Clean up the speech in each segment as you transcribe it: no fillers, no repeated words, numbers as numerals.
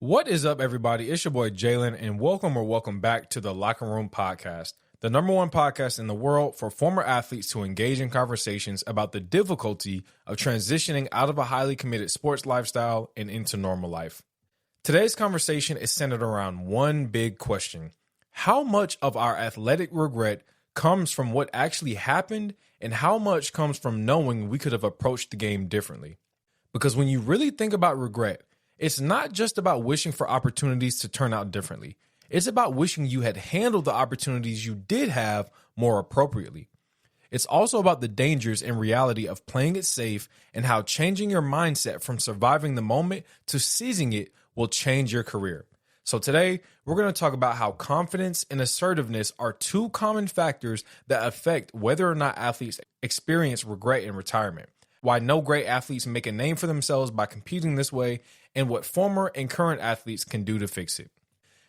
What is up, everybody? It's your boy Jalen, and welcome back to the Locker Room Podcast, the number one podcast in the world for former athletes to engage in conversations about the difficulty of transitioning out of a highly committed sports lifestyle and into normal life. Today's conversation is centered around one big question: how much of our athletic regret comes from what actually happened, and how much comes from knowing we could have approached the game differently? Because when you really think about regret, it's not just about wishing for opportunities to turn out differently. It's about wishing you had handled the opportunities you did have more appropriately. It's also about the dangers and reality of playing it safe and how changing your mindset from surviving the moment to seizing it will change your career. So today, we're going to talk about how confidence and assertiveness are two common factors that affect whether or not athletes experience regret in retirement, why no great athletes make a name for themselves by competing this way, and what former and current athletes can do to fix it.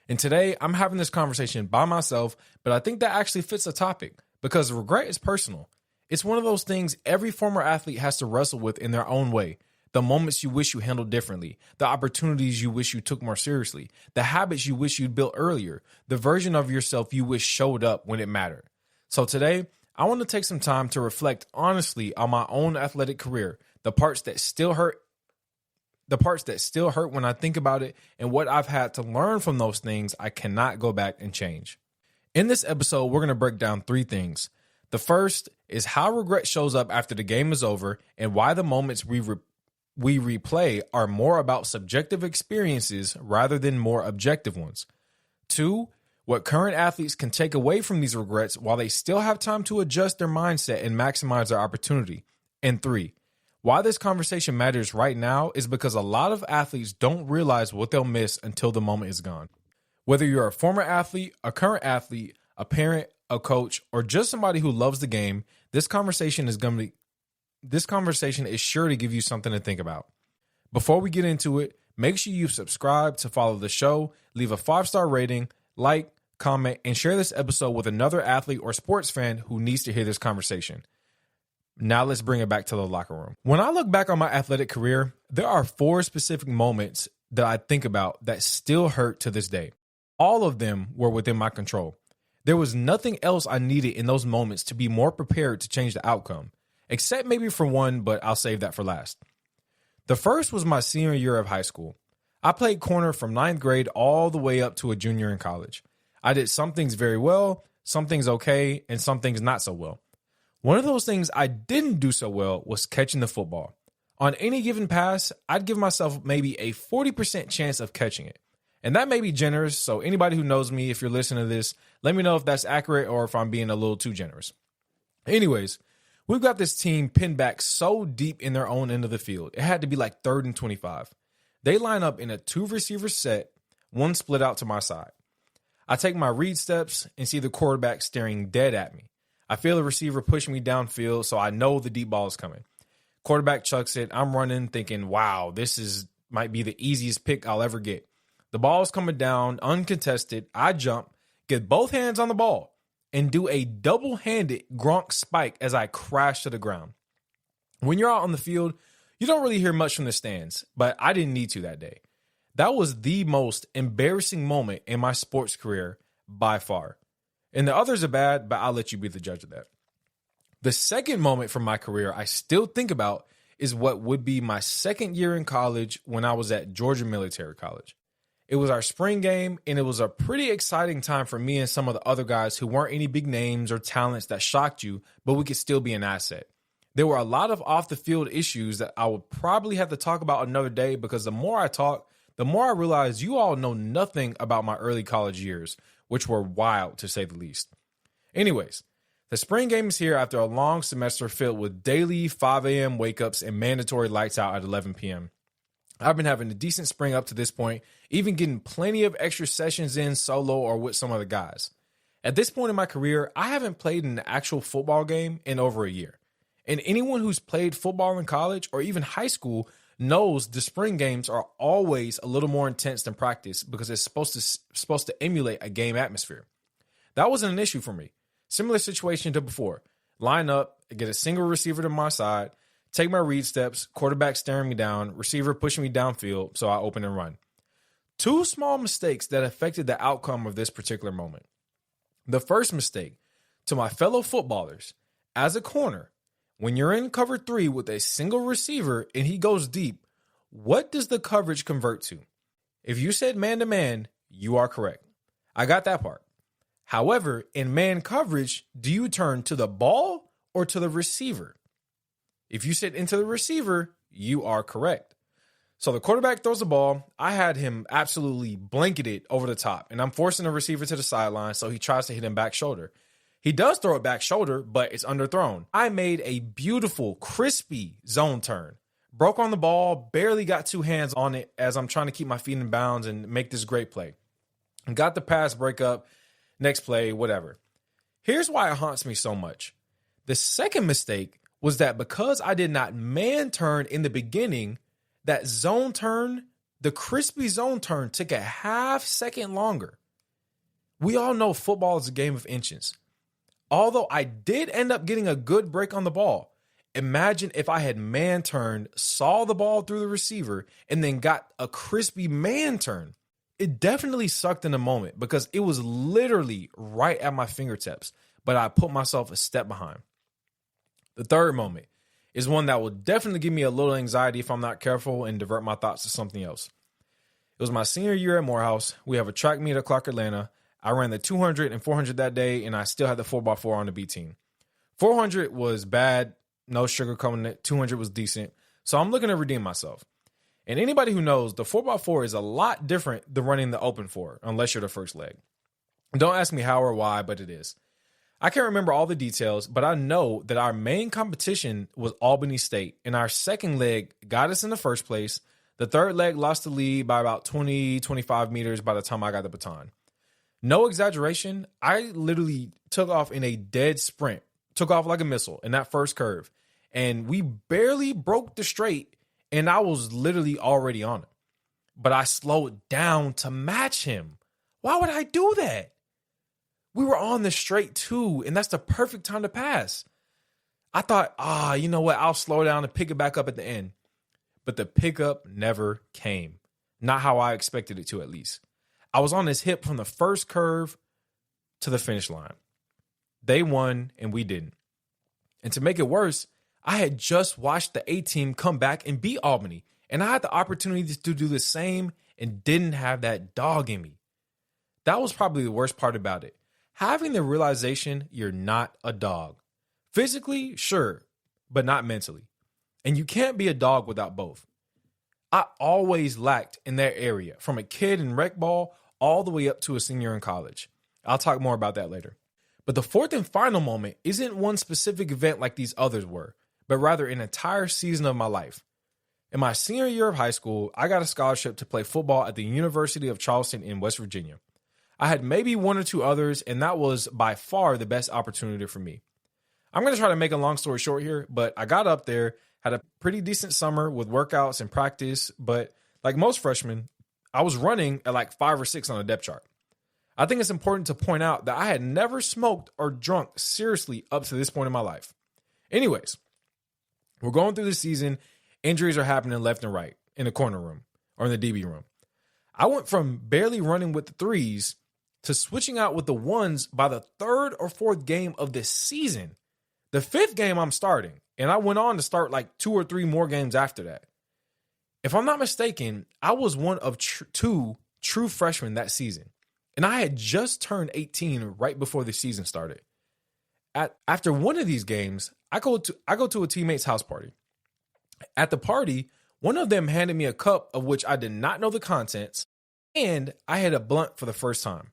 And today, I'm having this conversation by myself, but I think that actually fits the topic because regret is personal. It's one of those things every former athlete has to wrestle with in their own way. The moments you wish you handled differently, the opportunities you wish you took more seriously, the habits you wish you'd built earlier, the version of yourself you wish showed up when it mattered. So today, I want to take some time to reflect honestly on my own athletic career, the parts that still hurt when I think about it, and what I've had to learn from those things I cannot go back and change. In this episode, we're going to break down three things. The first is how regret shows up after the game is over and why the moments we replay are more about subjective experiences rather than more objective ones. 2, what current athletes can take away from these regrets while they still have time to adjust their mindset and maximize their opportunity. And 3, why this conversation matters right now is because a lot of athletes don't realize what they'll miss until the moment is gone. Whether you're a former athlete, a current athlete, a parent, a coach, or just somebody who loves the game, this conversation is sure to give you something to think about. Before we get into it, make sure you subscribe to follow the show, leave a 5-star rating, like, comment, and share this episode with another athlete or sports fan who needs to hear this conversation. Now let's bring it back to the locker room. When I look back on my athletic career, there are 4 specific moments that I think about that still hurt to this day. All of them were within my control. There was nothing else I needed in those moments to be more prepared to change the outcome, except maybe for one, but I'll save that for last. The first was my senior year of high school. I played corner from 9th grade all the way up to a junior in college. I did some things very well, some things okay, and some things not so well. One of those things I didn't do so well was catching the football. On any given pass, I'd give myself maybe a 40% chance of catching it. And that may be generous, so anybody who knows me, if you're listening to this, let me know if that's accurate or if I'm being a little too generous. Anyways, we've got this team pinned back so deep in their own end of the field. It had to be like 3rd and 25. They line up in a 2-receiver set, one split out to my side. I take my read steps and see the quarterback staring dead at me. I feel the receiver pushing me downfield, so I know the deep ball is coming. Quarterback chucks it. I'm running thinking, wow, might be the easiest pick I'll ever get. The ball is coming down, uncontested. I jump, get both hands on the ball, and do a double-handed Gronk spike as I crash to the ground. When you're out on the field, you don't really hear much from the stands, but I didn't need to that day. That was the most embarrassing moment in my sports career by far. And the others are bad, but I'll let you be the judge of that. The second moment from my career I still think about is what would be my second year in college when I was at Georgia Military College. It was our spring game, and it was a pretty exciting time for me and some of the other guys who weren't any big names or talents that shocked you, but we could still be an asset. There were a lot of off-the-field issues that I would probably have to talk about another day because the more I talk, the more I realize you all know nothing about my early college years, which were wild to say the least. Anyways, the spring game is here after a long semester filled with daily 5 a.m. wake-ups and mandatory lights out at 11 p.m. I've been having a decent spring up to this point, even getting plenty of extra sessions in solo or with some other guys. At this point in my career, I haven't played an actual football game in over a year. And anyone who's played football in college or even high school knows the spring games are always a little more intense than practice because it's supposed to emulate a game atmosphere. That wasn't an issue for me. Similar situation to before. Line up, get a single receiver to my side, take my read steps, quarterback staring me down, receiver pushing me downfield, so I open and run. Two small mistakes that affected the outcome of this particular moment. The first mistake, to my fellow footballers, as a corner, when you're in cover 3 with a single receiver and he goes deep, what does the coverage convert to? If you said man-to-man, you are correct. I got that part. However, in man coverage, do you turn to the ball or to the receiver? If you said into the receiver, you are correct. So the quarterback throws the ball. I had him absolutely blanketed over the top, and I'm forcing the receiver to the sideline, so he tries to hit him back shoulder. He does throw it back shoulder, but it's underthrown. I made a beautiful, crispy zone turn. Broke on the ball, barely got 2 hands on it as I'm trying to keep my feet in bounds and make this great play. And got the pass breakup, next play, whatever. Here's why it haunts me so much. The second mistake was that because I did not man turn in the beginning, that zone turn, the crispy zone turn, took a half second longer. We all know football is a game of inches. Although I did end up getting a good break on the ball, imagine if I had man turned, saw the ball through the receiver, and then got a crispy man turn. It definitely sucked in the moment because it was literally right at my fingertips, but I put myself a step behind. The third moment is one that will definitely give me a little anxiety if I'm not careful and divert my thoughts to something else. It was my senior year at Morehouse. We have a track meet at Clark Atlanta. I ran the 200 and 400 that day, and I still had the 4x4 on the B team. 400 was bad, no sugarcoating it. 200 was decent. So I'm looking to redeem myself. And anybody who knows, the 4x4 is a lot different than running the open 4, unless you're the first leg. Don't ask me how or why, but it is. I can't remember all the details, but I know that our main competition was Albany State, and our second leg got us in the first place. The third leg lost the lead by about 20, 25 meters by the time I got the baton. No exaggeration, I literally took off in a dead sprint, took off like a missile in that first curve, and we barely broke the straight, and I was literally already on it. But I slowed down to match him. Why would I do that? We were on the straight too, and that's the perfect time to pass. I thought, you know what? I'll slow down and pick it back up at the end. But the pickup never came. Not how I expected it to, at least. I was on his hip from the first curve to the finish line. They won, and we didn't. And to make it worse, I had just watched the A-team come back and beat Albany, and I had the opportunity to do the same and didn't have that dog in me. That was probably the worst part about it. Having the realization you're not a dog. Physically, sure, but not mentally. And you can't be a dog without both. I always lacked in that area, from a kid in rec ball all the way up to a senior in college. I'll talk more about that later. But the fourth and final moment isn't one specific event like these others were, but rather an entire season of my life. In my senior year of high school, I got a scholarship to play football at the University of Charleston in West Virginia. I had maybe one or two others, and that was by far the best opportunity for me. I'm going to try to make a long story short here, but I got up there, had a pretty decent summer with workouts and practice, but like most freshmen, I was running at like 5 or 6 on a depth chart. I think it's important to point out that I had never smoked or drunk seriously up to this point in my life. Anyways, we're going through the season. Injuries are happening left and right in the corner room or in the DB room. I went from barely running with the 3s to switching out with the 1s by the 3rd or 4th game of this season. The 5th game I'm starting, and I went on to start like 2 or 3 more games after that. If I'm not mistaken, I was one of 2 true freshmen that season, and I had just turned 18 right before the season started. After one of these games, I go to a teammate's house party. At the party, one of them handed me a cup of which I did not know the contents, and I had a blunt for the first time.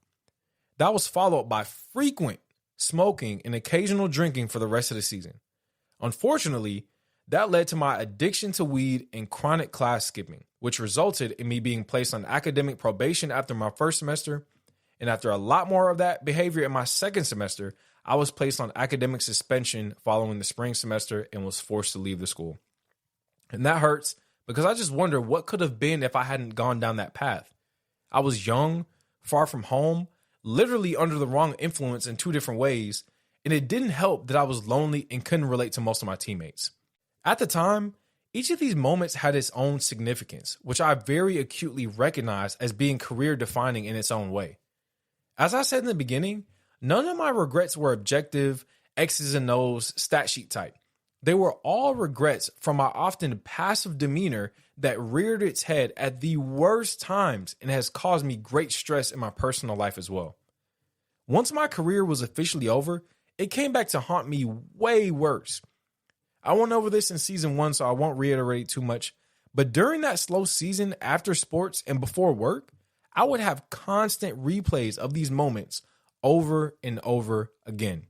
That was followed by frequent smoking and occasional drinking for the rest of the season. Unfortunately, that led to my addiction to weed and chronic class skipping, which resulted in me being placed on academic probation after my first semester. And after a lot more of that behavior in my second semester, I was placed on academic suspension following the spring semester and was forced to leave the school. And that hurts because I just wonder what could have been if I hadn't gone down that path. I was young, far from home, literally under the wrong influence in 2 different ways, and it didn't help that I was lonely and couldn't relate to most of my teammates. At the time, Each of these moments had its own significance, which I very acutely recognized as being career defining in its own way. As I said in the beginning, none of my regrets were objective, X's and O's, stat sheet type. They were all regrets from my often passive demeanor that reared its head at the worst times and has caused me great stress in my personal life as well. Once my career was officially over, it came back to haunt me way worse. I went over this in season 1, so I won't reiterate too much, but during that slow season after sports and before work, I would have constant replays of these moments over and over again.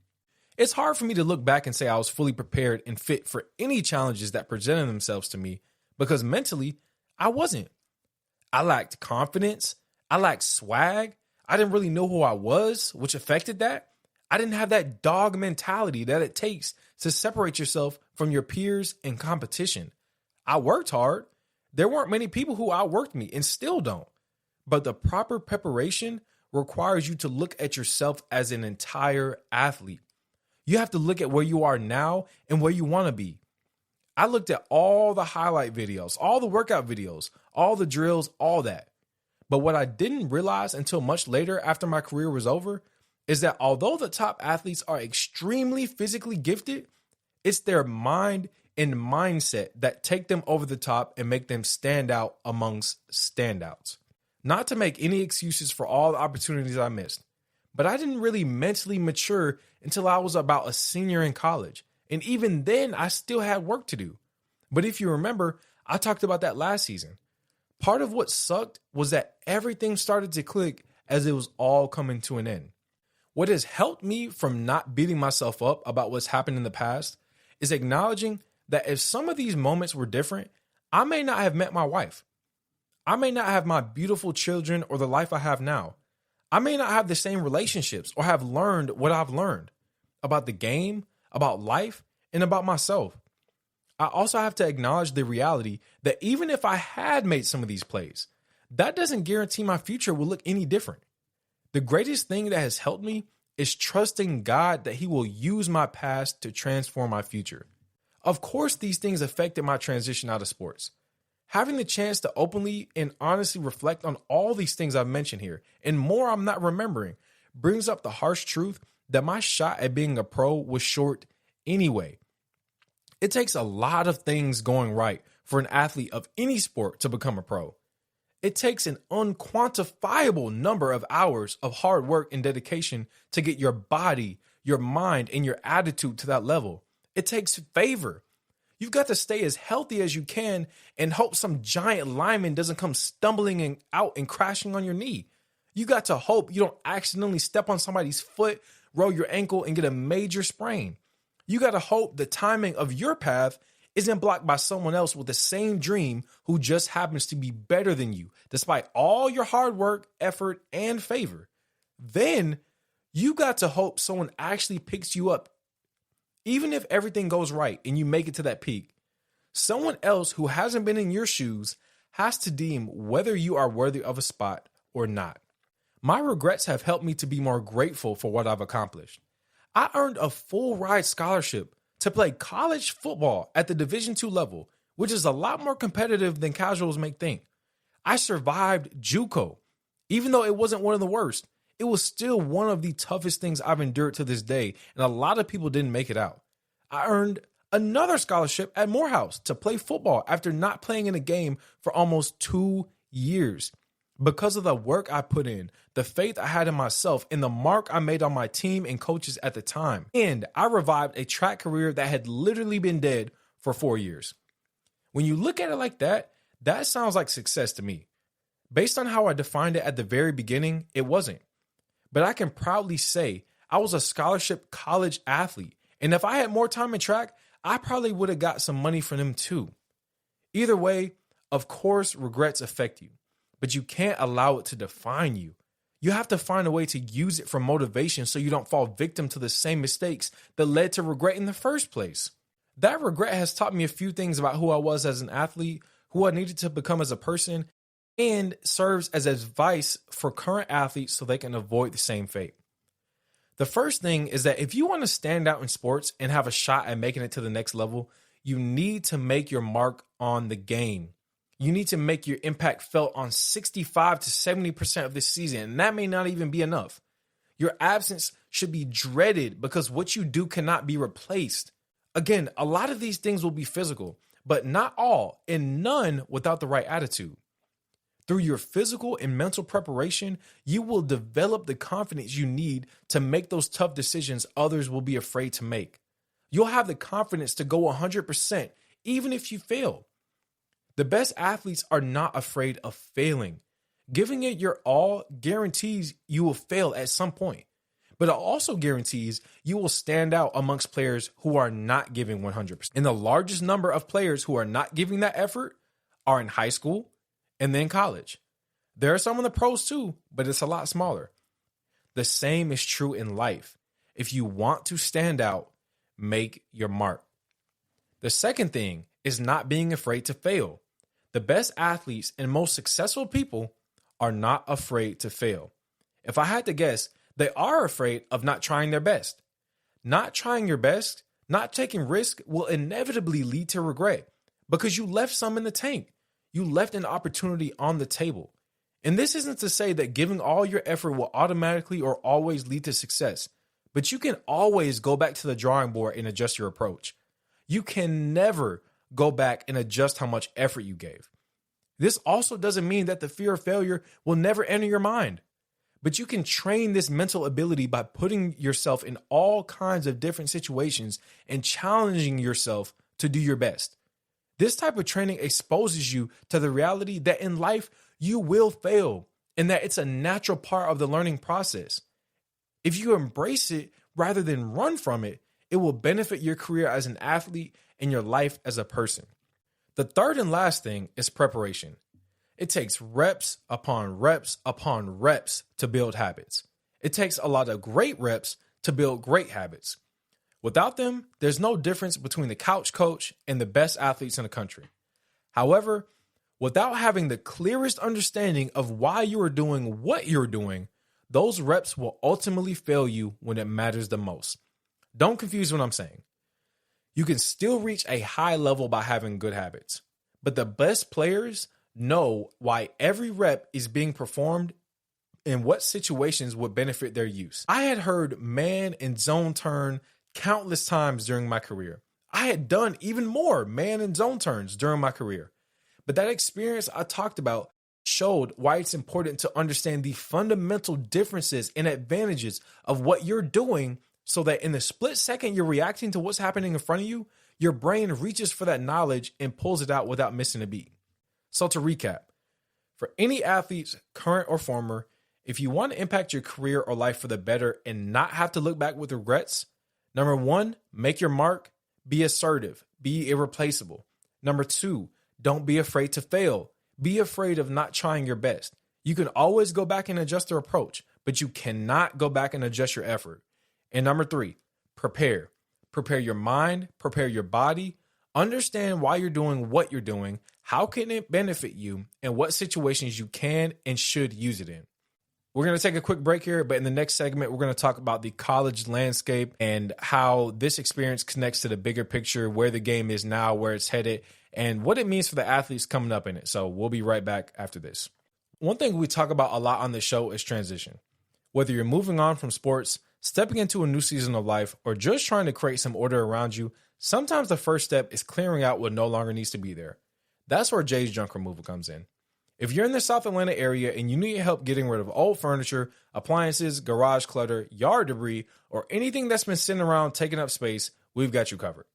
It's hard for me to look back and say I was fully prepared and fit for any challenges that presented themselves to me because mentally, I wasn't. I lacked confidence. I lacked swag. I didn't really know who I was, which affected that. I didn't have that dog mentality that it takes to separate yourself from your peers in competition. I worked hard. There weren't many people who outworked me and still don't. But the proper preparation requires you to look at yourself as an entire athlete. You have to look at where you are now and where you want to be. I looked at all the highlight videos, all the workout videos, all the drills, all that. But what I didn't realize until much later after my career was over is that although the top athletes are extremely physically gifted, it's their mind and mindset that take them over the top and make them stand out amongst standouts. Not to make any excuses for all the opportunities I missed, but I didn't really mentally mature until I was about a senior in college. And even then, I still had work to do. But if you remember, I talked about that last season. Part of what sucked was that everything started to click as it was all coming to an end. What has helped me from not beating myself up about what's happened in the past is acknowledging that if some of these moments were different, I may not have met my wife. I may not have my beautiful children or the life I have now. I may not have the same relationships or have learned what I've learned about the game, about life, and about myself. I also have to acknowledge the reality that even if I had made some of these plays, that doesn't guarantee my future will look any different. The greatest thing that has helped me is trusting God that He will use my past to transform my future. Of course, these things affected my transition out of sports. Having the chance to openly and honestly reflect on all these things I've mentioned here, and more I'm not remembering, brings up the harsh truth that my shot at being a pro was short anyway. It takes a lot of things going right for an athlete of any sport to become a pro. It takes an unquantifiable number of hours of hard work and dedication to get your body, your mind, and your attitude to that level. It takes favor. You've got to stay as healthy as you can and hope some giant lineman doesn't come stumbling out and crashing on your knee. You got to hope you don't accidentally step on somebody's foot, roll your ankle, and get a major sprain. You got to hope the timing of your path isn't blocked by someone else with the same dream who just happens to be better than you, despite all your hard work, effort, and favor. Then you got to hope someone actually picks you up. Even if everything goes right and you make it to that peak, someone else who hasn't been in your shoes has to deem whether you are worthy of a spot or not. My regrets have helped me to be more grateful for what I've accomplished. I earned a full ride scholarship to play college football at the Division II level, which is a lot more competitive than casuals may think. I survived JUCO. Even though it wasn't one of the worst, it was still one of the toughest things I've endured to this day, and a lot of people didn't make it out. I earned another scholarship at Morehouse to play football after not playing in a game for almost 2 years. Because of the work I put in, the faith I had in myself, and the mark I made on my team and coaches at the time. And I revived a track career that had literally been dead for 4 years. When you look at it like that, that sounds like success to me. Based on how I defined it at the very beginning, it wasn't. But I can proudly say I was a scholarship college athlete. And if I had more time in track, I probably would have got some money from them too. Either way, of course, regrets affect you. But you can't allow it to define you. You have to find a way to use it for motivation so you don't fall victim to the same mistakes that led to regret in the first place. That regret has taught me a few things about who I was as an athlete, who I needed to become as a person, and serves as advice for current athletes so they can avoid the same fate. The first thing is that if you want to stand out in sports and have a shot at making it to the next level, you need to make your mark on the game. You need to make your impact felt on 65 to 70% of this season, and that may not even be enough. Your absence should be dreaded because what you do cannot be replaced. Again, a lot of these things will be physical, but not all, and none without the right attitude. Through your physical and mental preparation, you will develop the confidence you need to make those tough decisions others will be afraid to make. You'll have the confidence to go 100%, even if you fail. The best athletes are not afraid of failing. Giving it your all guarantees you will fail at some point, but it also guarantees you will stand out amongst players who are not giving 100%. And the largest number of players who are not giving that effort are in high school and then college. There are some in the pros too, but it's a lot smaller. The same is true in life. If you want to stand out, make your mark. The second thing is not being afraid to fail. The best athletes and most successful people are not afraid to fail. If I had to guess, they are afraid of not trying their best. Not trying your best, not taking risk will inevitably lead to regret because you left some in the tank. You left an opportunity on the table. And this isn't to say that giving all your effort will automatically or always lead to success, but you can always go back to the drawing board and adjust your approach. You can never go back and adjust how much effort you gave. This also doesn't mean that the fear of failure will never enter your mind, but you can train this mental ability by putting yourself in all kinds of different situations and challenging yourself to do your best. This type of training exposes you to the reality that in life you will fail and that it's a natural part of the learning process. If you embrace it rather than run from it, it will benefit your career as an athlete and your life as a person. The third and last thing is preparation. It takes reps upon reps upon reps to build habits. It takes a lot of great reps to build great habits. Without them, there's no difference between the couch coach and the best athletes in the country. However, without having the clearest understanding of why you are doing what you're doing, those reps will ultimately fail you when it matters the most. Don't confuse what I'm saying. You can still reach a high level by having good habits, but the best players know why every rep is being performed and what situations would benefit their use. I had heard man and zone turn countless times during my career. I had done even more man and zone turns during my career, but that experience I talked about showed why it's important to understand the fundamental differences and advantages of what you're doing so that in the split second you're reacting to what's happening in front of you, your brain reaches for that knowledge and pulls it out without missing a beat. So to recap, for any athletes, current or former, if you want to impact your career or life for the better and not have to look back with regrets, number 1, make your mark, be assertive, be irreplaceable. Number 2, don't be afraid to fail. Be afraid of not trying your best. You can always go back and adjust your approach, but you cannot go back and adjust your effort. And number 3, prepare. Prepare your mind, prepare your body, understand why you're doing what you're doing, how can it benefit you, and what situations you can and should use it in. We're going to take a quick break here, but in the next segment, we're going to talk about the college landscape and how this experience connects to the bigger picture, where the game is now, where it's headed, and what it means for the athletes coming up in it. So we'll be right back after this. One thing we talk about a lot on the show is transition. Whether you're moving on from sports, stepping into a new season of life, or just trying to create some order around you, sometimes the first step is clearing out what no longer needs to be there. That's where Jay's Junk Removal comes in. If you're in the South Atlanta area and you need help getting rid of old furniture, appliances, garage clutter, yard debris, or anything that's been sitting around taking up space, we've got you covered.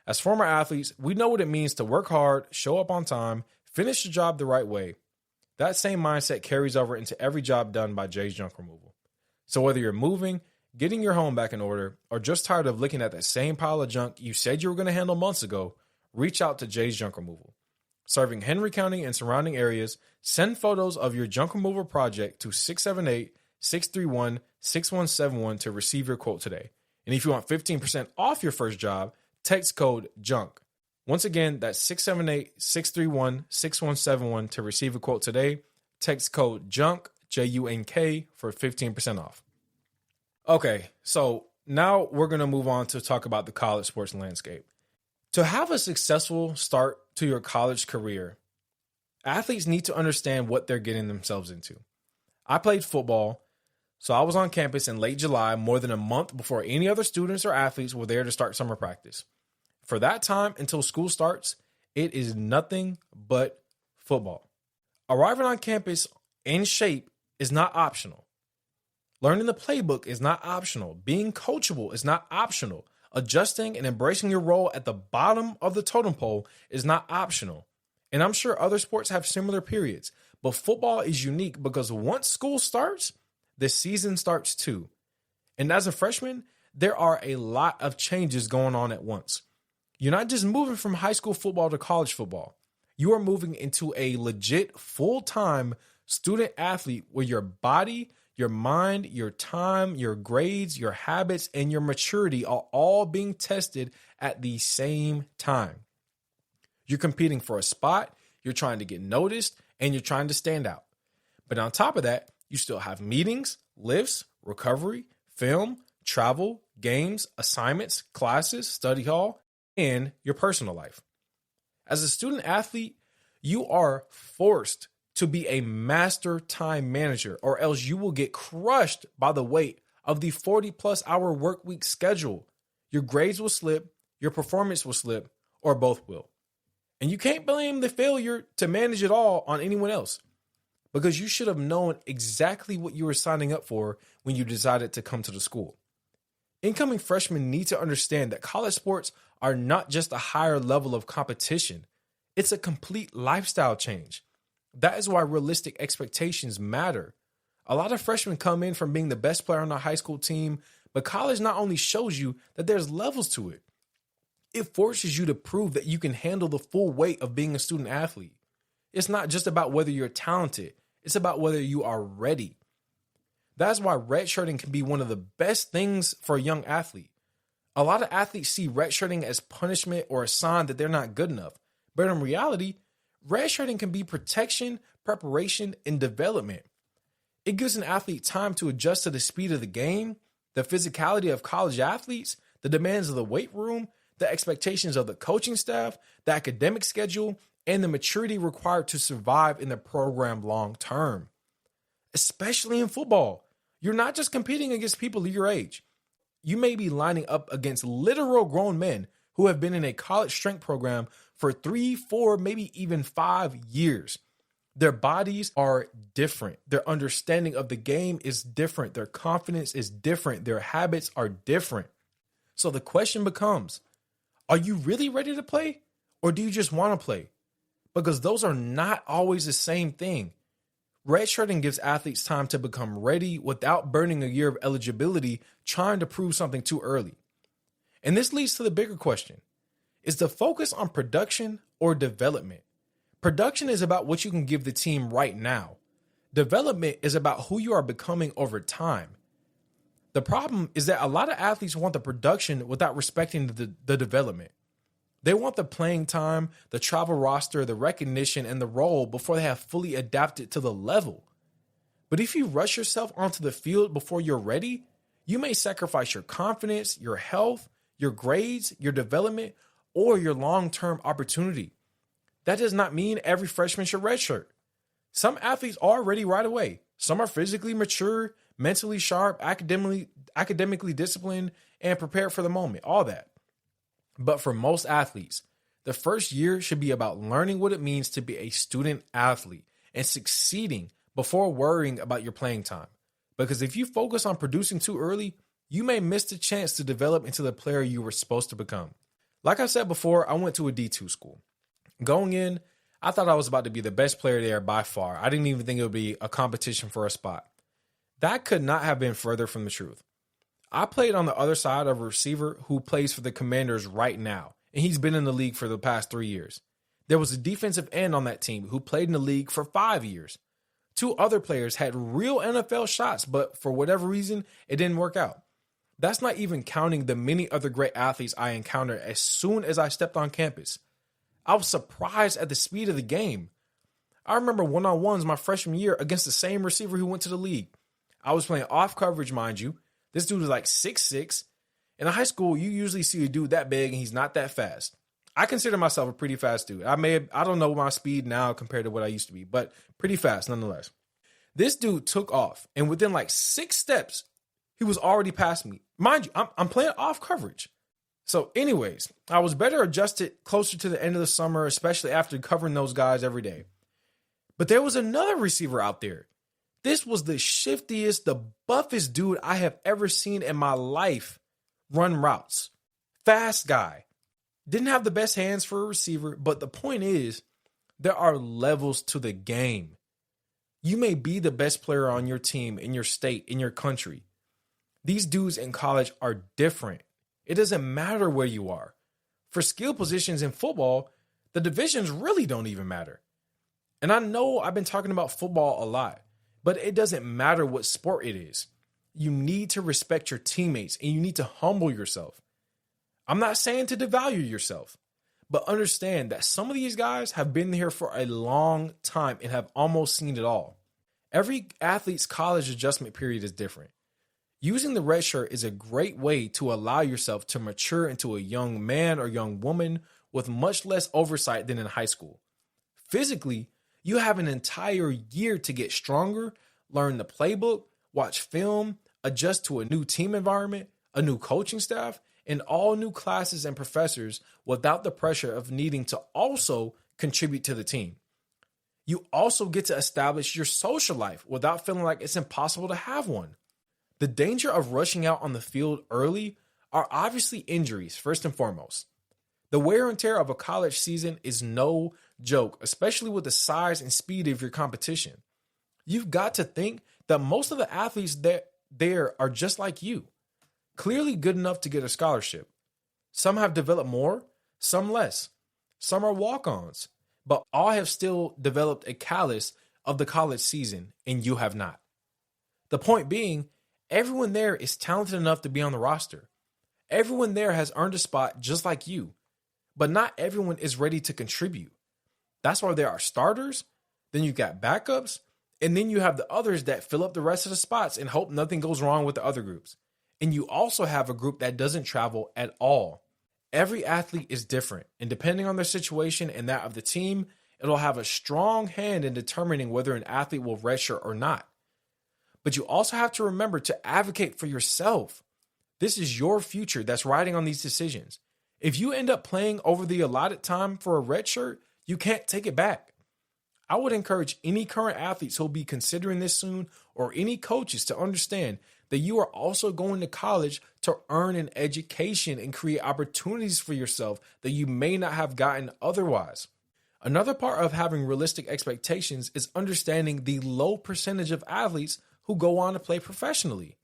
As former athletes, we know what it means to work hard, show up on time, finish the job the right way. That same mindset carries over into every job done by Jay's Junk Removal. So whether you're moving, getting your home back in order, or just tired of looking at that same pile of junk you said you were going to handle months ago, reach out to Jay's Junk Removal. Serving Henry County and surrounding areas, send photos of your junk removal project to 678-631-6171 to receive your quote today. And if you want 15% off your first job, text code JUNK. Once again, that's 678-631-6171 to receive a quote today. Text code JUNK, J-U-N-K, for 15% off. Okay, so now we're going to move on to talk about the college sports landscape. To have a successful start to your college career, athletes need to understand what they're getting themselves into. I played football, so I was on campus in late July, more than a month before any other students or athletes were there to start summer practice. For that time until school starts, it is nothing but football. Arriving on campus in shape is not optional. Learning the playbook is not optional. Being coachable is not optional. Adjusting and embracing your role at the bottom of the totem pole is not optional. And I'm sure other sports have similar periods, but football is unique because once school starts, the season starts too. And as a freshman, there are a lot of changes going on at once. You're not just moving from high school football to college football. You are moving into a legit full-time student athlete where your body, your mind, your time, your grades, your habits, and your maturity are all being tested at the same time. You're competing for a spot, you're trying to get noticed, and you're trying to stand out. But on top of that, you still have meetings, lifts, recovery, film, travel, games, assignments, classes, study hall, and your personal life. As a student athlete, you are forced to be a master time manager, or else you will get crushed by the weight of the 40-plus hour work week schedule. Your grades will slip, your performance will slip, or both will. And you can't blame the failure to manage it all on anyone else, because you should have known exactly what you were signing up for when you decided to come to the school. Incoming freshmen need to understand that college sports are not just a higher level of competition. It's a complete lifestyle change. That is why realistic expectations matter. A lot of freshmen come in from being the best player on the high school team, but college not only shows you that there's levels to it, it forces you to prove that you can handle the full weight of being a student athlete. It's not just about whether you're talented, it's about whether you are ready. That's why redshirting can be one of the best things for a young athlete. A lot of athletes see redshirting as punishment or a sign that they're not good enough. But in reality, redshirting can be protection, preparation, and development. It gives an athlete time to adjust to the speed of the game, the physicality of college athletes, the demands of the weight room, the expectations of the coaching staff, the academic schedule, and the maturity required to survive in the program long term. Especially in football, you're not just competing against people your age. You may be lining up against literal grown men who have been in a college strength program for 3, 4, maybe even 5 years. Their bodies are different. Their understanding of the game is different. Their confidence is different. Their habits are different. So the question becomes, are you really ready to play, or do you just want to play? Because those are not always the same thing. Redshirting gives athletes time to become ready without burning a year of eligibility trying to prove something too early. And this leads to the bigger question. Is the focus on production or development? Production is about what you can give the team right now. Development is about who you are becoming over time. The problem is that a lot of athletes want the production without respecting the development. They want the playing time, the travel roster, the recognition, and the role before they have fully adapted to the level. But if you rush yourself onto the field before you're ready, you may sacrifice your confidence, your health, your grades, your development, or your long-term opportunity. That does not mean every freshman should redshirt. Some athletes are ready right away. Some are physically mature, mentally sharp, academically disciplined, and prepared for the moment, all that. But for most athletes, the first year should be about learning what it means to be a student athlete and succeeding before worrying about your playing time. Because if you focus on producing too early, you may miss the chance to develop into the player you were supposed to become. Like I said before, I went to a D2 school. Going in, I thought I was about to be the best player there by far. I didn't even think it would be a competition for a spot. That could not have been further from the truth. I played on the other side of a receiver who plays for the Commanders right now, and he's been in the league for the past 3 years. There was a defensive end on that team who played in the league for 5 years. 2 other players had real NFL shots, but for whatever reason, it didn't work out. That's not even counting the many other great athletes I encountered as soon as I stepped on campus. I was surprised at the speed of the game. I remember one-on-ones my freshman year against the same receiver who went to the league. I was playing off coverage, mind you. This dude was like 6'6". In high school, you usually see a dude that big and he's not that fast. I consider myself a pretty fast dude. I don't know my speed now compared to what I used to be, but pretty fast nonetheless. This dude took off, and within like 6 steps, he was already past me. Mind you, I'm playing off coverage. So anyways, I was better adjusted closer to the end of the summer, especially after covering those guys every day. But there was another receiver out there. This was the shiftiest, the buffest dude I have ever seen in my life run routes. Fast guy. Didn't have the best hands for a receiver, but the point is, there are levels to the game. You may be the best player on your team, in your state, in your country. These dudes in college are different. It doesn't matter where you are. For skill positions in football, the divisions really don't even matter. And I know I've been talking about football a lot, but it doesn't matter what sport it is. You need to respect your teammates and you need to humble yourself. I'm not saying to devalue yourself, but understand that some of these guys have been here for a long time and have almost seen it all. Every athlete's college adjustment period is different. Using the red shirt is a great way to allow yourself to mature into a young man or young woman with much less oversight than in high school. Physically, you have an entire year to get stronger, learn the playbook, watch film, adjust to a new team environment, a new coaching staff, and all new classes and professors without the pressure of needing to also contribute to the team. You also get to establish your social life without feeling like it's impossible to have one. The danger of rushing out on the field early are obviously injuries, first and foremost. The wear and tear of a college season is no joke, especially with the size and speed of your competition. You've got to think that most of the athletes there are just like you. Clearly good enough to get a scholarship. Some have developed more, some less. Some are walk-ons, but all have still developed a callus of the college season, and you have not. The point being, everyone there is talented enough to be on the roster. Everyone there has earned a spot just like you, but not everyone is ready to contribute. That's why there are starters, then you got backups, and then you have the others that fill up the rest of the spots and hope nothing goes wrong with the other groups. And you also have a group that doesn't travel at all. Every athlete is different, and depending on their situation and that of the team, it'll have a strong hand in determining whether an athlete will redshirt or not. But you also have to remember to advocate for yourself. This is your future that's riding on these decisions. If you end up playing over the allotted time for a redshirt, you can't take it back. I would encourage any current athletes who'll be considering this soon or any coaches to understand that you are also going to college to earn an education and create opportunities for yourself that you may not have gotten otherwise. Another part of having realistic expectations is understanding the low percentage of athletes who go on to play professionally.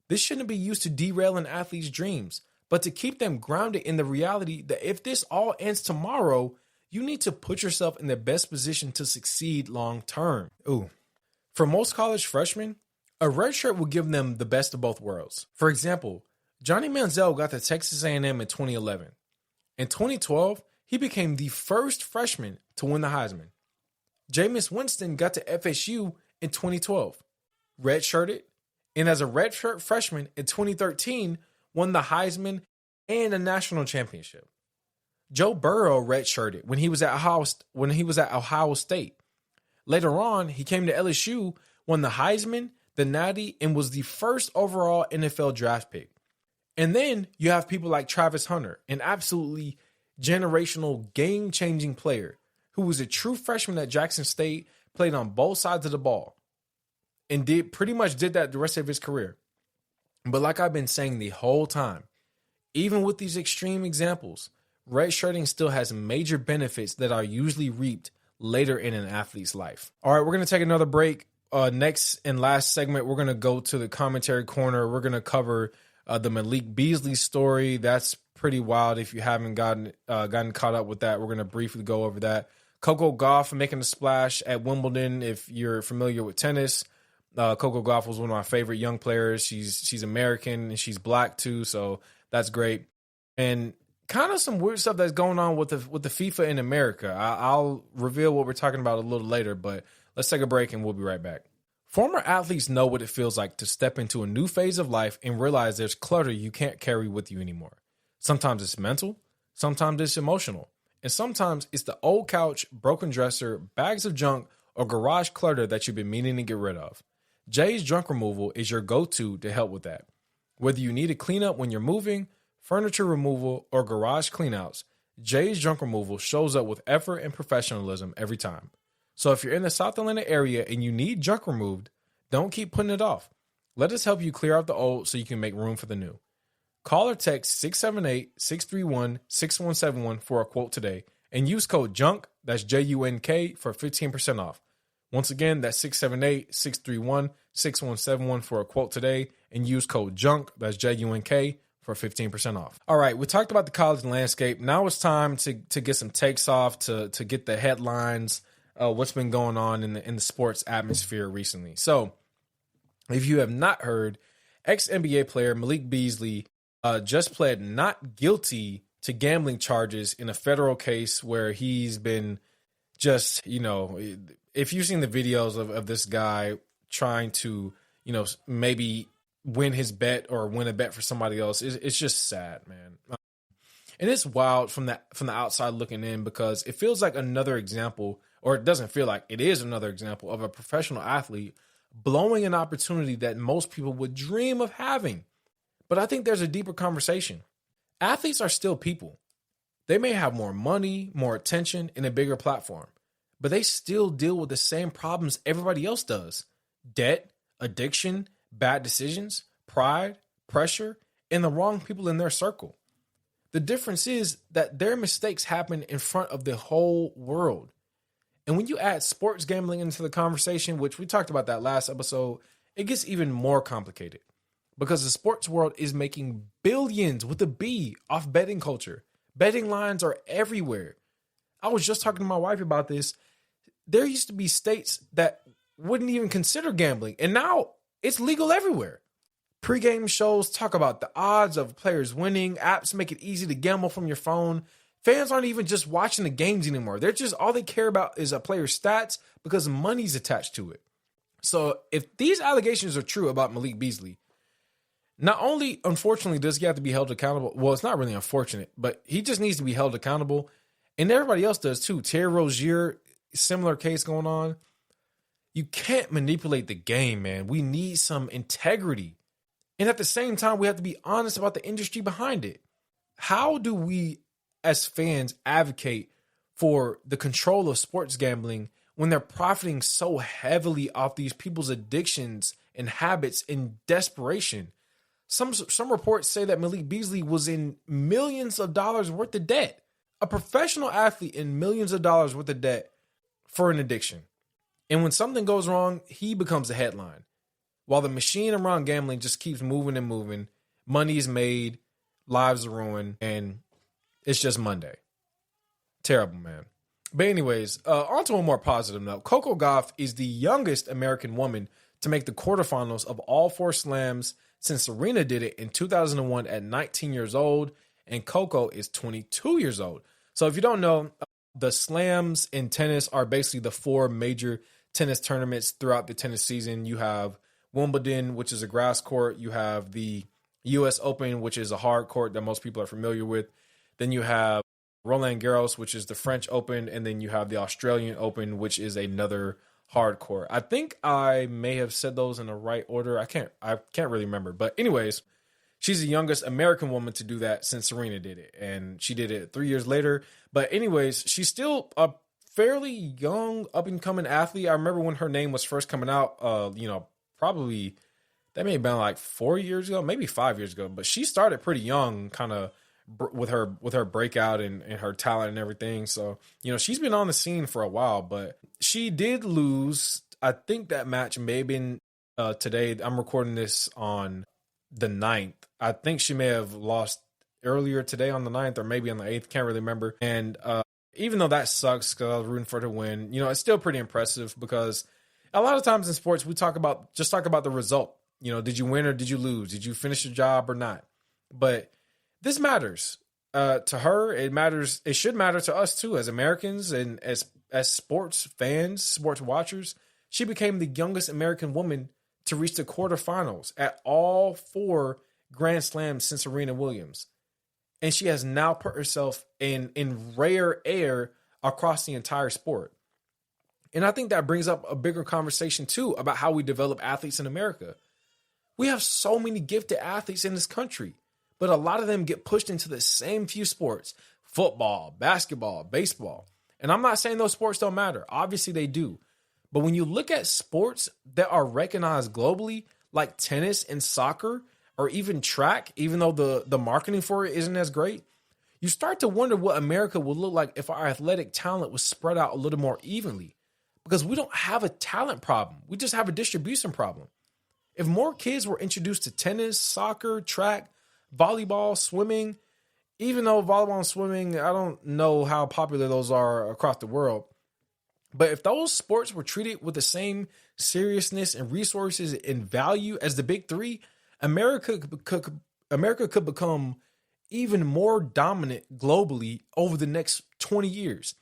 This shouldn't be used to derail an athlete's dreams, but to keep them grounded in the reality that if this all ends tomorrow, you need to put yourself in the best position to succeed long term. For most college freshmen, a redshirt will give them the best of both worlds. For example, Johnny Manziel got to Texas A&M in 2011. In 2012, he became the first freshman to win the Heisman. Jameis Winston got to FSU in 2012, redshirted, and as a redshirt freshman in 2013, won the Heisman and a national championship. Joe Burrow redshirted when he was at Ohio State. Later on, he came to LSU, won the Heisman, the Natty, and was the first overall NFL draft pick. And then you have people like Travis Hunter, an absolutely generational, game-changing player who was a true freshman at Jackson State, played on both sides of the ball, and pretty much did that the rest of his career. But like I've been saying the whole time, even with these extreme examples, redshirting still has major benefits that are usually reaped later in an athlete's life. All right, we're going to take another break. Next and last segment, we're going to go to the commentary corner. We're going to cover the Malik Beasley story. That's pretty wild. If you haven't gotten caught up with that, we're going to briefly go over that. Coco Gauff making a splash at Wimbledon. If you're familiar with tennis, Coco Gauff was one of my favorite young players. She's American and she's black too, so that's great. And kind of some weird stuff that's going on with the FIFA in America. I'll reveal what we're talking about a little later, but let's take a break and we'll be right back. Former athletes know what it feels like to step into a new phase of life and realize there's clutter you can't carry with you anymore. Sometimes it's mental, sometimes it's emotional. And sometimes it's the old couch, broken dresser, bags of junk, or garage clutter that you've been meaning to get rid of. Jay's Junk Removal is your go-to to help with that. Whether you need a cleanup when you're moving, furniture removal, or garage cleanouts, Jay's Junk Removal shows up with effort and professionalism every time. So if you're in the South Atlanta area and you need junk removed, don't keep putting it off. Let us help you clear out the old so you can make room for the new. Call or text 678-631-6171 for a quote today and use code JUNK, that's J-U-N-K, for 15% off. Once again, that's 678-631-6171 for a quote today and use code JUNK, that's J-U-N-K, for 15% off. All right, we talked about the college landscape. Now it's time to get some takes off, to get the headlines, what's been going on in the sports atmosphere recently. So if you have not heard, ex-NBA player Malik Beasley just pled not guilty to gambling charges in a federal case where he's been just, if you've seen the videos of this guy trying to, maybe win his bet or win a bet for somebody else, it's just sad, man. And it's wild from the outside looking in, because it feels like another example, or it doesn't feel like, it is another example of a professional athlete blowing an opportunity that most people would dream of having. But I think there's a deeper conversation. Athletes are still people. They may have more money, more attention, and a bigger platform, but they still deal with the same problems everybody else does: debt, addiction, bad decisions, pride, pressure, and the wrong people in their circle. The difference is that their mistakes happen in front of the whole world. And when you add sports gambling into the conversation, which we talked about that last episode, it gets even more complicated, because the sports world is making billions with a B off betting culture. Betting lines are everywhere. I was just talking to my wife about this. There used to be states that wouldn't even consider gambling, and now it's legal everywhere. Pre-game shows talk about the odds of players winning. Apps make it easy to gamble from your phone. Fans aren't even just watching the games anymore. They're just, all they care about is a player's stats, because money's attached to it. So if these allegations are true about Malik Beasley, not only, unfortunately, does he have to be held accountable. Well, it's not really unfortunate, but he just needs to be held accountable. And everybody else does too. Terry Rozier, similar case going on. You can't manipulate the game, man. We need some integrity. And at the same time, we have to be honest about the industry behind it. How do we, as fans, advocate for the control of sports gambling when they're profiting so heavily off these people's addictions and habits and desperation? Some reports say that Malik Beasley was in millions of dollars worth of debt. A professional athlete in millions of dollars worth of debt for an addiction. And when something goes wrong, he becomes a headline. While the machine around gambling just keeps moving and moving, money is made, lives are ruined, and it's just Monday. Terrible, man. But anyways, on to a more positive note. Coco Gauff is the youngest American woman to make the quarterfinals of all 4 slams since Serena did it in 2001 at 19 years old, and Coco is 22 years old. So if you don't know, the slams in tennis are basically the 4 major tennis tournaments throughout the tennis season. You have Wimbledon, which is a grass court. You have the U.S. Open, which is a hard court that most people are familiar with. Then you have Roland Garros, which is the French Open. And then you have the Australian Open, which is another hard court. I think I may have said those in the right order. I can't really remember. But anyways, she's the youngest American woman to do that since Serena did it. And she did it 3 years later. But anyways, she's still a fairly young, up-and-coming athlete. I remember when her name was first coming out, probably that may have been like 4 years ago, maybe 5 years ago. But she started pretty young, kind of with her breakout and her talent and everything. So, she's been on the scene for a while, but she did lose. I think that match may have been today. I'm recording this on the 9th. I think she may have lost earlier today on the 9th or maybe on the 8th. Can't really remember. And even though that sucks because I was rooting for her to win, it's still pretty impressive, because a lot of times in sports, we talk about the result. Did you win or did you lose? Did you finish your job or not? But this matters to her. It matters. It should matter to us too, as Americans and as sports fans, sports watchers. She became the youngest American woman to reach the quarterfinals at all 4 Grand Slams since Serena Williams. And she has now put herself in rare air across the entire sport. And I think that brings up a bigger conversation too about how we develop athletes in America. We have so many gifted athletes in this country, but a lot of them get pushed into the same few sports: football, basketball, baseball. And I'm not saying those sports don't matter. Obviously they do. But when you look at sports that are recognized globally, like tennis and soccer, or even track, even though the marketing for it isn't as great, you start to wonder what America would look like if our athletic talent was spread out a little more evenly. Because we don't have a talent problem. We just have a distribution problem. If more kids were introduced to tennis, soccer, track, volleyball, swimming, even though volleyball and swimming, I don't know how popular those are across the world. But if those sports were treated with the same seriousness and resources and value as the big three, America could become even more dominant globally over the next 20 years.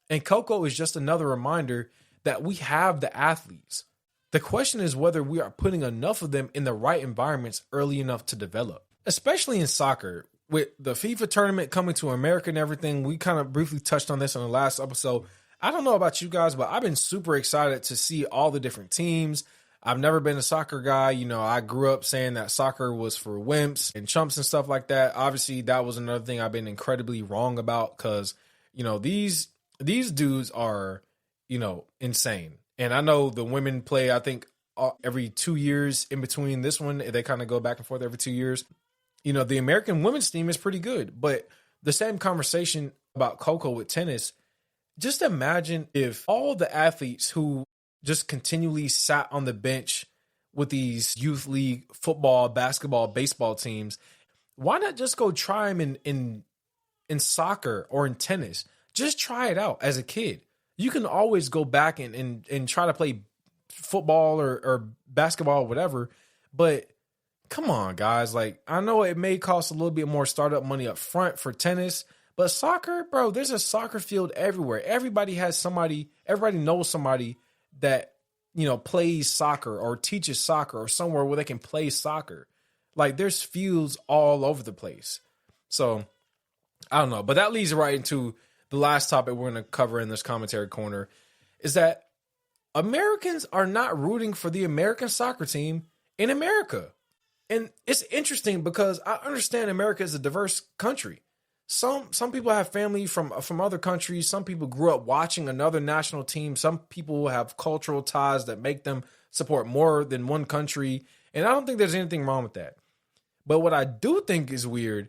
And Coco is just another reminder that we have the athletes. The question is whether we are putting enough of them in the right environments early enough to develop, especially in soccer. With the FIFA tournament coming to America and everything, we kind of briefly touched on this on the last episode. I don't know about you guys, but I've been super excited to see all the different teams. I've never been a soccer guy. You know, I grew up saying that soccer was for wimps and chumps and stuff like that. Obviously, that was another thing I've been incredibly wrong about because, you know, these dudes are, you know, insane. And I know the women play, I think, every 2 years in between this one. They kind of go back and forth every 2 years. You know, the American women's team is pretty good. But the same conversation about Coco with tennis, just imagine if all the athletes who just continually sat on the bench with these youth league football, basketball, baseball teams, why not just go try them in soccer or in tennis? Just try it out as a kid. You can always go back and try to play football or basketball or whatever. But come on, guys. Like, I know it may cost a little bit more startup money up front for tennis, but soccer, bro, there's a soccer field everywhere. Everybody knows somebody that, you know, plays soccer or teaches soccer or somewhere where they can play soccer. Like, there's fields all over the place. So, I don't know. But that leads right into the last topic we're going to cover in this commentary corner, is that Americans are not rooting for the American soccer team in America. And it's interesting because I understand America is a diverse country. Some people have family from other countries. Some people grew up watching another national team. Some people have cultural ties that make them support more than one country. And I don't think there's anything wrong with that. But what I do think is weird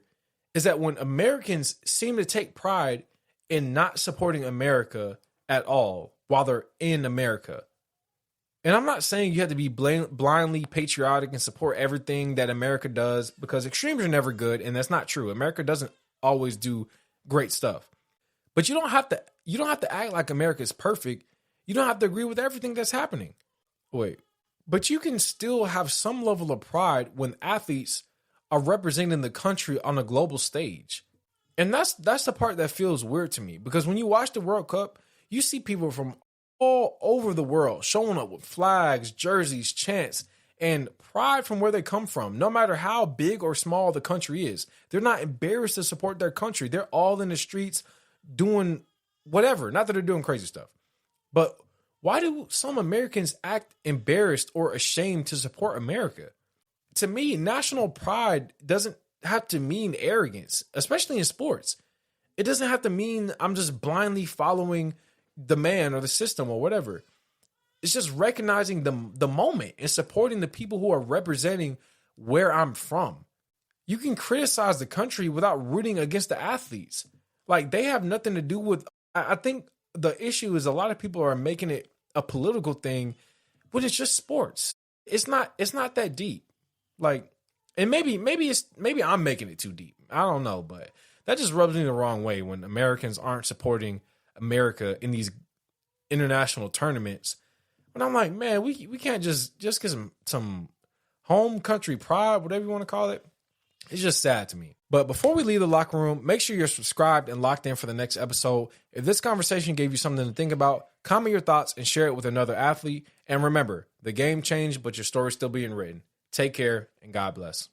is that when Americans seem to take pride in not supporting America at all while they're in America. And I'm not saying you have to be blindly patriotic and support everything that America does, because extremes are never good, and that's not true. America doesn't always do great stuff. But you don't have to act like America is perfect. You don't have to agree with everything that's happening. But you can still have some level of pride when athletes are representing the country on a global stage. And that's the part that feels weird to me, because when you watch the World Cup, you see people from all over the world showing up with flags, jerseys, chants, and pride from where they come from. No matter how big or small the country is, they're not embarrassed to support their country. They're all in the streets doing whatever. Not that they're doing crazy stuff, but why do some Americans act embarrassed or ashamed to support America? To me, national pride doesn't have to mean arrogance, especially in sports. It doesn't have to mean I'm just blindly following the man or the system or whatever. It's just recognizing the moment and supporting the people who are representing where I'm from. You can criticize the country without rooting against the athletes. Like, they have nothing to do with, I think the issue is a lot of people are making it a political thing when it's just sports. It's not that deep. Like, and maybe I'm making it too deep. I don't know, but that just rubs me the wrong way when Americans aren't supporting America in these international tournaments. But I'm like, man, we can't just get some home country pride, whatever you want to call it. It's just sad to me. But before we leave the locker room, make sure you're subscribed and locked in for the next episode. If this conversation gave you something to think about, comment your thoughts and share it with another athlete. And remember, the game changed, but your story's still being written. Take care and God bless.